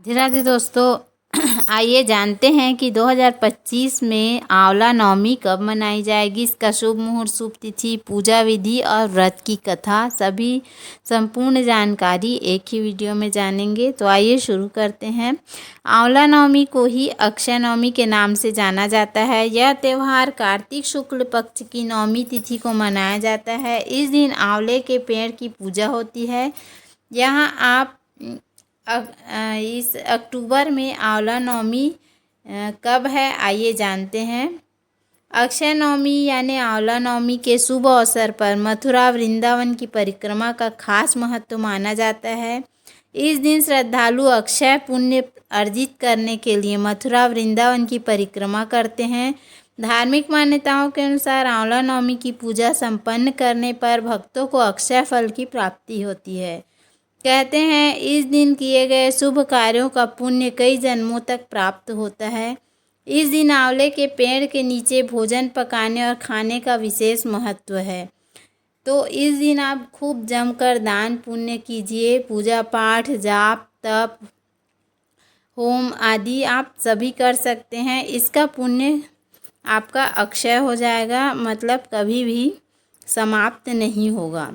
जी राधे दोस्तों, आइए जानते हैं कि 2025 में आंवला नवमी कब मनाई जाएगी। इसका शुभ मुहूर्त, शुभ तिथि, पूजा विधि और व्रत की कथा, सभी संपूर्ण जानकारी एक ही वीडियो में जानेंगे। तो आइए शुरू करते हैं। आंवला नवमी को ही अक्षय नवमी के नाम से जाना जाता है। यह त्यौहार कार्तिक शुक्ल पक्ष की नवमी तिथि को मनाया जाता है। इस दिन आंवले के पेड़ की पूजा होती है। यहाँ आप इस अक्टूबर में आंवला नवमी कब है, आइए जानते हैं। अक्षय नवमी यानी आंवला नवमी के शुभ अवसर पर मथुरा वृंदावन की परिक्रमा का खास महत्व माना जाता है। इस दिन श्रद्धालु अक्षय पुण्य अर्जित करने के लिए मथुरा वृंदावन की परिक्रमा करते हैं। धार्मिक मान्यताओं के अनुसार आंवला नवमी की पूजा संपन्न करने पर भक्तों को अक्षय फल की प्राप्ति होती है। कहते हैं इस दिन किए गए शुभ कार्यों का पुण्य कई जन्मों तक प्राप्त होता है। इस दिन आंवले के पेड़ के नीचे भोजन पकाने और खाने का विशेष महत्व है। तो इस दिन आप खूब जमकर दान पुण्य कीजिए। पूजा पाठ, जाप, तप, होम आदि आप सभी कर सकते हैं। इसका पुण्य आपका अक्षय हो जाएगा, मतलब कभी भी समाप्त नहीं होगा।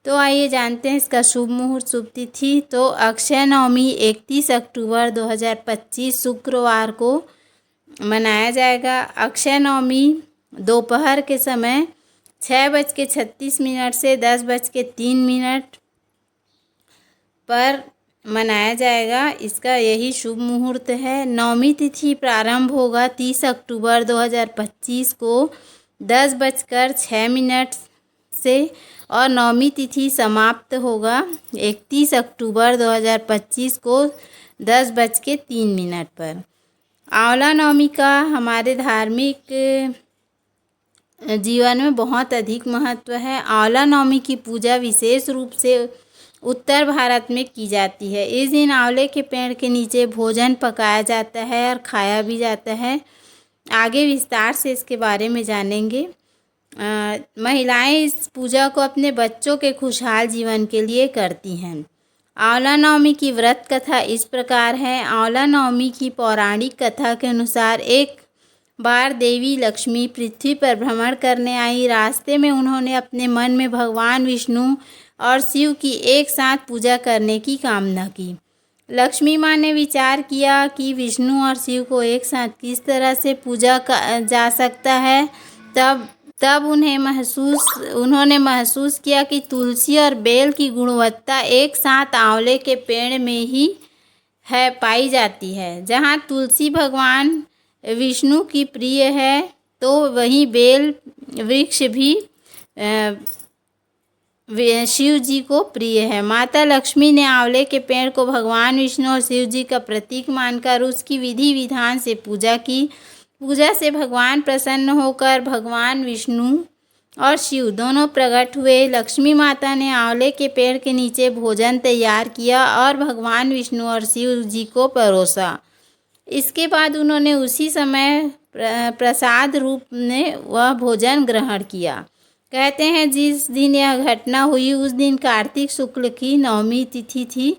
तो आइए जानते हैं इसका शुभ मुहूर्त, शुभ तिथि। तो अक्षय नवमी 31 अक्टूबर 2025 शुक्रवार को मनाया जाएगा। अक्षय नवमी दोपहर के समय 6:36 से 10:03 पर मनाया जाएगा। इसका यही शुभ मुहूर्त है। नवमी तिथि प्रारंभ होगा 30 अक्टूबर 2025 को 10:06 से और नवमी तिथि समाप्त होगा 31 अक्टूबर 2025 को 10:03 पर। आंवला नवमी का हमारे धार्मिक जीवन में बहुत अधिक महत्व है। आंवला नवमी की पूजा विशेष रूप से उत्तर भारत में की जाती है। इस दिन आंवले के पेड़ के नीचे भोजन पकाया जाता है और खाया भी जाता है। आगे विस्तार से इसके बारे में जानेंगे। महिलाएं इस पूजा को अपने बच्चों के खुशहाल जीवन के लिए करती हैं। आंवला नवमी की व्रत कथा इस प्रकार है। आंवला नवमी की पौराणिक कथा के अनुसार एक बार देवी लक्ष्मी पृथ्वी पर भ्रमण करने आई। रास्ते में उन्होंने अपने मन में भगवान विष्णु और शिव की एक साथ पूजा करने की कामना की। लक्ष्मी माँ ने विचार किया कि विष्णु और शिव को एक साथ किस तरह से पूजा जा सकता है। तब उन्होंने महसूस किया कि तुलसी और बेल की गुणवत्ता एक साथ आंवले के पेड़ में ही है पाई जाती है। जहाँ तुलसी भगवान विष्णु की प्रिय है, तो वहीं बेल वृक्ष भी शिव जी को प्रिय है। माता लक्ष्मी ने आंवले के पेड़ को भगवान विष्णु और शिव जी का प्रतीक मानकर उसकी विधि विधान से पूजा की। पूजा से भगवान प्रसन्न होकर भगवान विष्णु और शिव दोनों प्रकट हुए। लक्ष्मी माता ने आंवले के पेड़ के नीचे भोजन तैयार किया और भगवान विष्णु और शिव जी को परोसा। इसके बाद उन्होंने उसी समय प्रसाद रूप में वह भोजन ग्रहण किया। कहते हैं जिस दिन यह घटना हुई उस दिन कार्तिक शुक्ल की नवमी तिथि थी।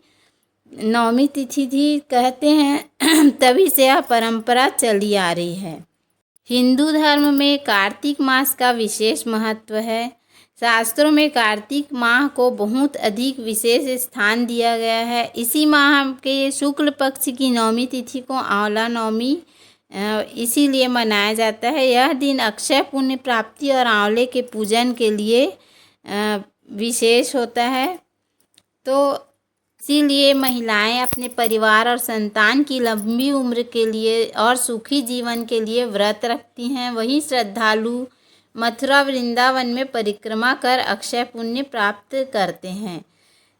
कहते हैं तभी से यह परंपरा चली आ रही है। हिंदू धर्म में कार्तिक मास का विशेष महत्व है। शास्त्रों में कार्तिक माह को बहुत अधिक विशेष स्थान दिया गया है। इसी माह के शुक्ल पक्ष की नवमी तिथि को आंवला नवमी इसीलिए मनाया जाता है। यह दिन अक्षय पुण्य प्राप्ति और आंवले के पूजन के लिए विशेष होता है। तो इसीलिए महिलाएं अपने परिवार और संतान की लंबी उम्र के लिए और सुखी जीवन के लिए व्रत रखती हैं। वहीं श्रद्धालु मथुरा वृंदावन में परिक्रमा कर अक्षय पुण्य प्राप्त करते हैं।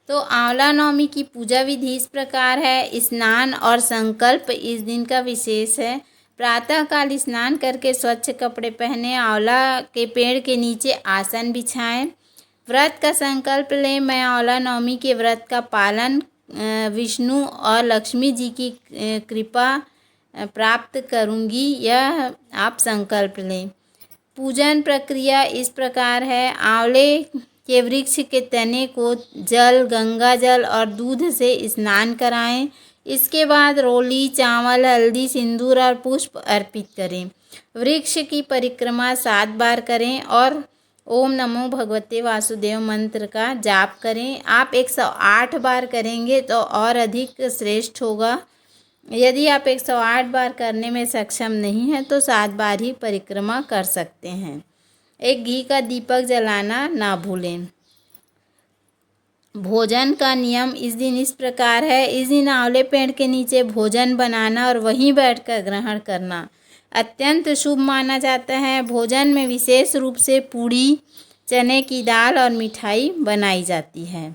तो आंवला नवमी की पूजा विधि इस प्रकार है। स्नान और संकल्प इस दिन का विशेष है। प्रातःकाल स्नान करके स्वच्छ कपड़े पहने आंवला के पेड़ के नीचे आसन बिछाएं। व्रत का संकल्प लें। मैं आंवला नवमी के व्रत का पालन विष्णु और लक्ष्मी जी की कृपा प्राप्त करूंगी, यह आप संकल्प लें। पूजन प्रक्रिया इस प्रकार है। आंवले के वृक्ष के तने को जल, गंगा जल और दूध से स्नान कराएं। इसके बाद रोली, चावल, हल्दी, सिंदूर और पुष्प अर्पित करें। वृक्ष की परिक्रमा 7 बार करें और ओम नमो भगवते वासुदेव मंत्र का जाप करें। आप 108 बार करेंगे तो और अधिक श्रेष्ठ होगा। यदि आप 108 बार करने में सक्षम नहीं हैं तो 7 बार ही परिक्रमा कर सकते हैं। एक घी का दीपक जलाना ना भूलें। भोजन का नियम इस दिन इस प्रकार है। इस दिन आंवले पेड़ के नीचे भोजन बनाना और वहीं बैठकर ग्रहण करना अत्यंत शुभ माना जाता है। भोजन में विशेष रूप से पूड़ी, चने की दाल और मिठाई बनाई जाती है।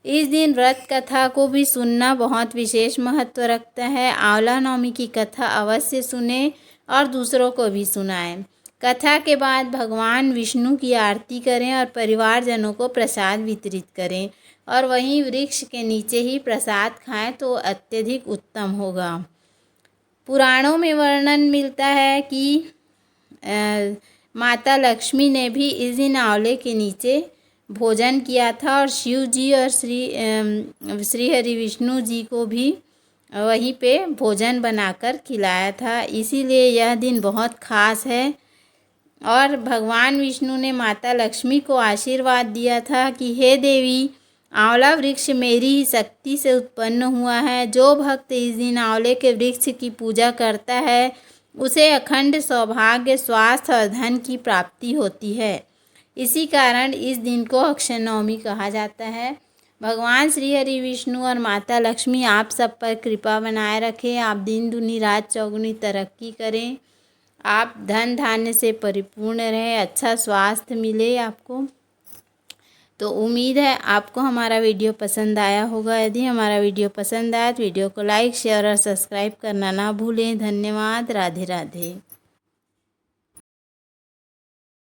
इस दिन व्रत कथा को भी सुनना बहुत विशेष महत्व रखता है। आंवला नवमी की कथा अवश्य सुने और दूसरों को भी सुनाएं। कथा के बाद भगवान विष्णु की आरती करें और परिवारजनों को प्रसाद वितरित करें और वहीं वृक्ष के नीचे ही प्रसाद खाएं तो अत्यधिक उत्तम होगा। पुराणों में वर्णन मिलता है कि माता लक्ष्मी ने भी इस दिन आंवले के नीचे भोजन किया था और शिव जी और श्री हरि विष्णु जी को भी वहीं पे भोजन बनाकर खिलाया था। इसीलिए यह दिन बहुत खास है। और भगवान विष्णु ने माता लक्ष्मी को आशीर्वाद दिया था कि हे देवी, आंवला वृक्ष मेरी ही शक्ति से उत्पन्न हुआ है। जो भक्त इस दिन आंवले के वृक्ष की पूजा करता है उसे अखंड सौभाग्य, स्वास्थ्य और धन की प्राप्ति होती है। इसी कारण इस दिन को अक्षय नवमी कहा जाता है। भगवान श्री हरि विष्णु और माता लक्ष्मी आप सब पर कृपा बनाए रखें। आप दिन दुनी रात चौगुनी तरक्की करें। आप धन धान्य से परिपूर्ण रहें, अच्छा स्वास्थ्य मिले आपको। तो उम्मीद है आपको हमारा वीडियो पसंद आया होगा। यदि हमारा वीडियो पसंद आया तो वीडियो को लाइक, शेयर और सब्सक्राइब करना ना भूलें। धन्यवाद। राधे राधे।